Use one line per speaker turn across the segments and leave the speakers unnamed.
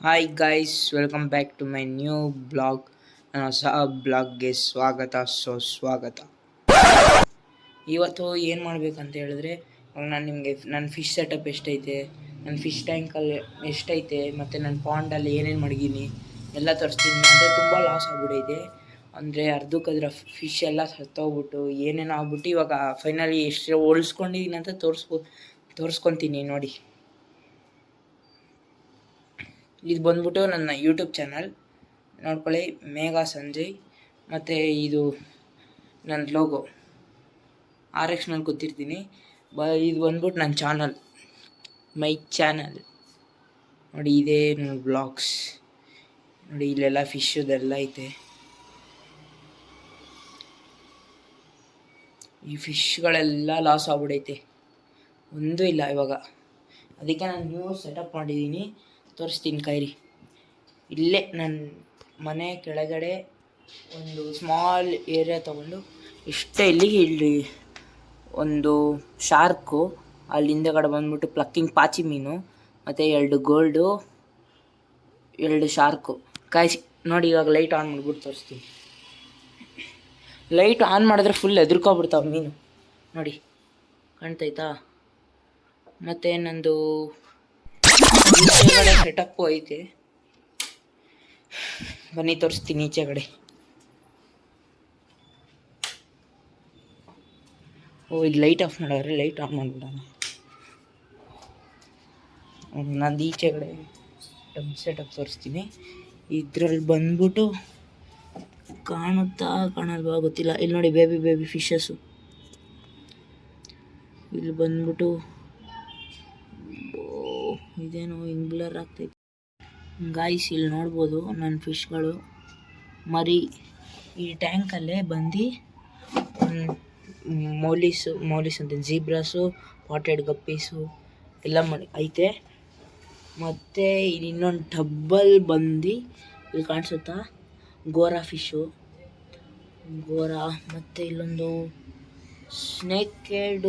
Hi guys, welcome back to my new blog. ನನ್ನ ಹೊಸ ಬ್ಲಾಗ್ಗೆ ಸ್ವಾಗತ. ಇವತ್ತು ಏನು ಮಾಡಬೇಕಂತ ಹೇಳಿದ್ರೆ, ನಾನು ನಿಮಗೆ ನನ್ನ ಫಿಶ್ ಸೆಟಪ್ ಎಷ್ಟೈತೆ, ನನ್ನ ಫಿಶ್ ಟ್ಯಾಂಕಲ್ಲಿ ಎಷ್ಟೈತೆ, ಮತ್ತು ನನ್ನ ಪಾಂಡಲ್ಲಿ ಏನೇನು ಮಡಗೀನಿ ಎಲ್ಲ ತೋರಿಸ್ತೀನಿ. ಅಂದರೆ ತುಂಬ ಲಾಸ್ ಆಗ್ಬಿಟ್ಟೈತೆ. ಅಂದರೆ ಅರ್ಧಕ್ಕದ್ರ ಫಿಶ್ ಎಲ್ಲ ಸತ್ತೋಗ್ಬಿಟ್ಟು ಏನೇನೋ ಆಗ್ಬಿಟ್ಟು ಇವಾಗ ಫೈನಲಿ ಎಷ್ಟು ಹೋಲಿಸ್ಕೊಂಡಿದ್ದೀನಿ ಅಂತ ತೋರಿಸ್ಕೊತೀನಿ ನೋಡಿ. ಇದು ಬಂದ್ಬಿಟ್ಟು ನನ್ನ ಯೂಟ್ಯೂಬ್ ಚಾನಲ್ ನೋಡ್ಕೊಳ್ಳಿ, ಮೇಘಾ ಸಂಜಯ್. ಮತ್ತು ಇದು ನನ್ನ ಲೋಗೋ RXನಲ್ಲಿ ಗೊತ್ತಿರ್ತೀನಿ. ಇದು ಬಂದ್ಬಿಟ್ಟು ನನ್ನ ಚಾನಲ್, ಮೈ ಚಾನಲ್ ನೋಡಿ. ಇದೇ ನನ್ನ ಬ್ಲಾಗ್ಸ್ ನೋಡಿ. ಇಲ್ಲೆಲ್ಲ ಫಿಶ್ದೆಲ್ಲ ಐತೆ. ಈ ಫಿಶ್ಗಳೆಲ್ಲ ಲಾಸ್ ಆಗ್ಬಿಡೈತೆ, ಒಂದೂ ಇಲ್ಲ ಇವಾಗ. ಅದಕ್ಕೆ ನಾನು ನ್ಯೂ ಸೆಟಪ್ ಮಾಡಿದ್ದೀನಿ, ತೋರಿಸ್ತೀನಿ ಕೈರಿ. ಇಲ್ಲೇ ನನ್ನ ಮನೆ ಕೆಳಗಡೆ ಒಂದು ಸ್ಮಾಲ್ ಏರಿಯಾ ತೊಗೊಂಡು ಇಷ್ಟೇ ಇಲ್ಲಿ ಒಂದು ಶಾರ್ಕು, ಅಲ್ಲಿ ಹಿಂದೆಗಡೆ ಬಂದ್ಬಿಟ್ಟು ಪ್ಲಕ್ಕಿಂಗ್ ಪಾಚಿ ಮೀನು, ಮತ್ತು 2 ಗೋಲ್ಡು, 2 ಶಾರ್ಕು ಕಾಯಿಸಿ ನೋಡಿ. ಇವಾಗ ಲೈಟ್ ಆನ್ ಮಾಡಿಬಿಟ್ಟು ತೋರಿಸ್ತೀನಿ. ಲೈಟ್ ಆನ್ ಮಾಡಿದ್ರೆ ಫುಲ್ ಎದುರ್ಕೊಬಿಡ್ತಾವೆ ಮೀನು ನೋಡಿ, ಕಾಣ್ತೈತಾ? ಮತ್ತು ನಂದು ಈಚೆಗಡೆ ಸೆಟಪ್ಪು ಐತೆ, ಬನ್ನಿ ತೋರಿಸ್ತೀನಿ. ಈಚೆಗಡೆ ಇದು ಲೈಟ್ ಆಫ್ ಮಾಡಿದ್ರೆ ಲೈಟ್ ಆನ್ ಮಾಡಿಬಿಡೋಣ. ನಂದು ಈಚೆಗಡೆ ಸೆಟಪ್ ತೋರಿಸ್ತೀನಿ. ಇದ್ರಲ್ಲಿ ಬಂದ್ಬಿಟ್ಟು ಕಾಣಲ್ವಾ ಗೊತ್ತಿಲ್ಲ. ಇಲ್ಲಿ ನೋಡಿ, ಬೇಬಿ ಫಿಶಸ್ಸು. ಇಲ್ಲಿ ಬಂದ್ಬಿಟ್ಟು ಇದೇನೋ ಹಿಂಗೆ ಬ್ಲರ್ ಆಗ್ತೈತೆ ಗಾಯ್ಸ್. ಇಲ್ಲಿ ನೋಡ್ಬೋದು ನನ್ನ ಫಿಶ್ಗಳು ಮರಿ. ಈ ಟ್ಯಾಂಕಲ್ಲೇ ಬಂದು ಮೌಲೀಸ್ ಅಂತ ಜೀಬ್ರಾಸು, ಪಾಟೆಡ್ ಗಪ್ಪೀಸು ಎಲ್ಲ ಐತೆ. ಮತ್ತು ಇನ್ನೊಂದು ಡಬ್ಬಲ್ ಬಂದು ಇಲ್ಲಿ ಕಾಣಿಸುತ್ತಾ, ಗೋರಾ ಫಿಶು, ಗೋರಾ. ಮತ್ತು ಇಲ್ಲೊಂದು ಸ್ನೇಕ್ ಹೆಡ್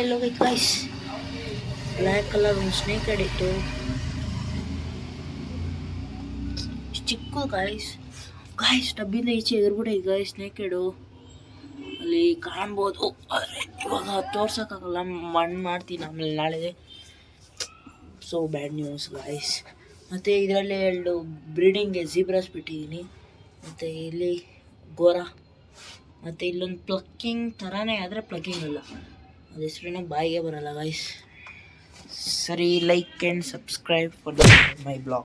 ಎಲ್ಲೋಗೈತೆ ಗಾಯ್ಸ್. ಬ್ಲ್ಯಾಕ್ ಕಲರ್ ಒಂದು ಸ್ನೇಕ್ ಹೆಡ್ ಇತ್ತು, ಚಿಕ್ಕ ಗಾಯ್ಸ್ ಡಬ್ಬಿಂದ ಈಚೆ ಎದುರುಗಡೆ ಗಾಯ್ಸ್ ಸ್ನೇಕ್ ಹೆಡು ಅಲ್ಲಿ ಕಾಣ್ಬೋದು. ಆದರೆ ಇವಾಗ ತೋರ್ಸೋಕ್ಕಾಗಲ್ಲ, ಮಣ್ಣು ಮಾಡ್ತೀನಿ ಆಮೇಲೆ ನಾಳೆ. So bad news guys. ಮತ್ತು ಇದರಲ್ಲಿ 2 ಬ್ರೀಡಿಂಗ್ಗೆ ಜೀಬ್ರಾಸ್ ಬಿಟ್ಟಿದ್ದೀನಿ. ಮತ್ತು ಇಲ್ಲಿ ಗೋರಾ, ಮತ್ತು ಇಲ್ಲೊಂದು ಪ್ಲಕ್ಕಿಂಗ್ ಥರನೇ, ಆದರೆ ಪ್ಲಕ್ಕಿಂಗ್ ಅಲ್ಲ, ಅದು ಹೆಸರಿನ ಬಾಯಿಗೆ ಬರಲ್ಲ ಗಾಯ್ಸ್. ಸರಿ, like and subscribe for my blog.